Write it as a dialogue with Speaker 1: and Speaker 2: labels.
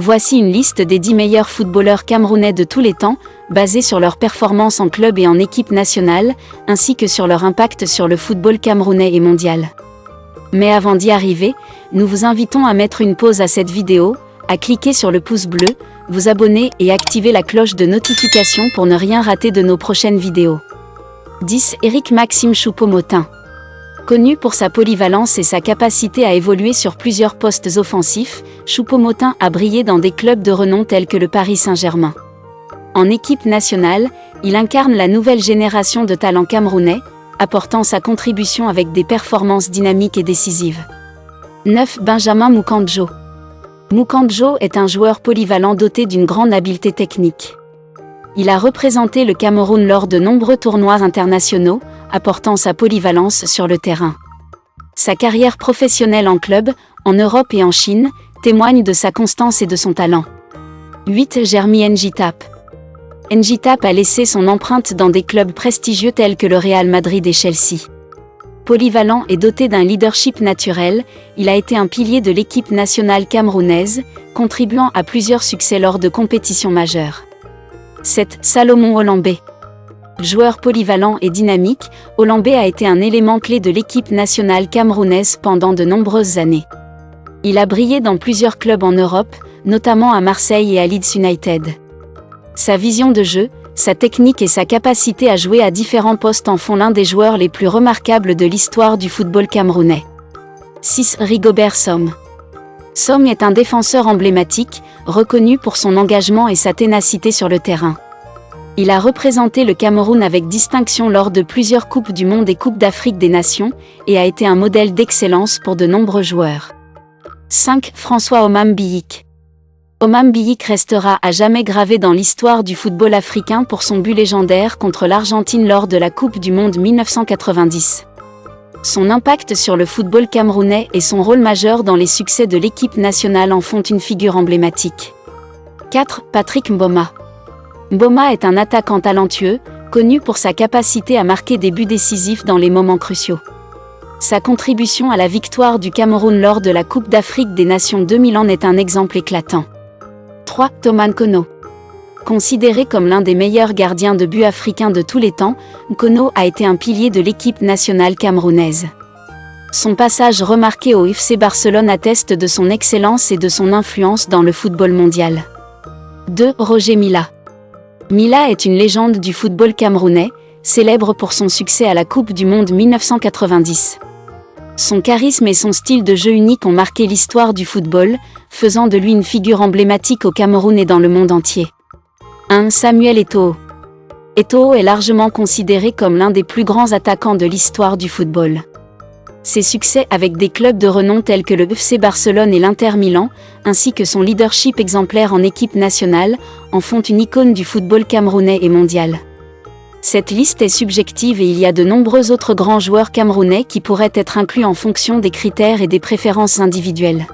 Speaker 1: Voici une liste des 10 meilleurs footballeurs camerounais de tous les temps, basée sur leur performance en club et en équipe nationale, ainsi que sur leur impact sur le football camerounais et mondial. Mais avant d'y arriver, nous vous invitons à mettre une pause à cette vidéo, à cliquer sur le pouce bleu, vous abonner et activer la cloche de notification pour ne rien rater de nos prochaines vidéos. 10. Éric Maxime Choupo-Moting. Connu pour sa polyvalence et sa capacité à évoluer sur plusieurs postes offensifs, Choupo-Moting a brillé dans des clubs de renom tels que le Paris Saint-Germain. En équipe nationale, il incarne la nouvelle génération de talents camerounais, apportant sa contribution avec des performances dynamiques et décisives. 9. Benjamin Moukandjo. Moukandjo est un joueur polyvalent doté d'une grande habileté technique. Il a représenté le Cameroun lors de nombreux tournois internationaux, apportant sa polyvalence sur le terrain. Sa carrière professionnelle en club, en Europe et en Chine, témoigne de sa constance et de son talent. 8. Jeremy Ngitap. Ngitap a laissé son empreinte dans des clubs prestigieux tels que le Real Madrid et Chelsea. Polyvalent et doté d'un leadership naturel, il a été un pilier de l'équipe nationale camerounaise, contribuant à plusieurs succès lors de compétitions majeures. 7. Salomon Olambé. Joueur polyvalent et dynamique, Olambé a été un élément clé de l'équipe nationale camerounaise pendant de nombreuses années. Il a brillé dans plusieurs clubs en Europe, notamment à Marseille et à Leeds United. Sa vision de jeu, sa technique et sa capacité à jouer à différents postes en font l'un des joueurs les plus remarquables de l'histoire du football camerounais. 6. Rigobert Song. Song est un défenseur emblématique, reconnu pour son engagement et sa ténacité sur le terrain. Il a représenté le Cameroun avec distinction lors de plusieurs Coupes du Monde et Coupes d'Afrique des Nations, et a été un modèle d'excellence pour de nombreux joueurs. 5. François Omam Biyik. Omam Biyik restera à jamais gravé dans l'histoire du football africain pour son but légendaire contre l'Argentine lors de la Coupe du Monde 1990. Son impact sur le football camerounais et son rôle majeur dans les succès de l'équipe nationale en font une figure emblématique. 4. Patrick Mboma. Mboma est un attaquant talentueux, connu pour sa capacité à marquer des buts décisifs dans les moments cruciaux. Sa contribution à la victoire du Cameroun lors de la Coupe d'Afrique des Nations 2000 en est un exemple éclatant. 3. Thomas Nkono. Considéré comme l'un des meilleurs gardiens de but africains de tous les temps, Nkono a été un pilier de l'équipe nationale camerounaise. Son passage remarqué au FC Barcelone atteste de son excellence et de son influence dans le football mondial. 2. Roger Milla. Milla est une légende du football camerounais, célèbre pour son succès à la Coupe du Monde 1990. Son charisme et son style de jeu unique ont marqué l'histoire du football, faisant de lui une figure emblématique au Cameroun et dans le monde entier. 1. Samuel Eto'o. Eto'o est largement considéré comme l'un des plus grands attaquants de l'histoire du football. Ses succès avec des clubs de renom tels que le FC Barcelone et l'Inter Milan, ainsi que son leadership exemplaire en équipe nationale, en font une icône du football camerounais et mondial. Cette liste est subjective et il y a de nombreux autres grands joueurs camerounais qui pourraient être inclus en fonction des critères et des préférences individuelles.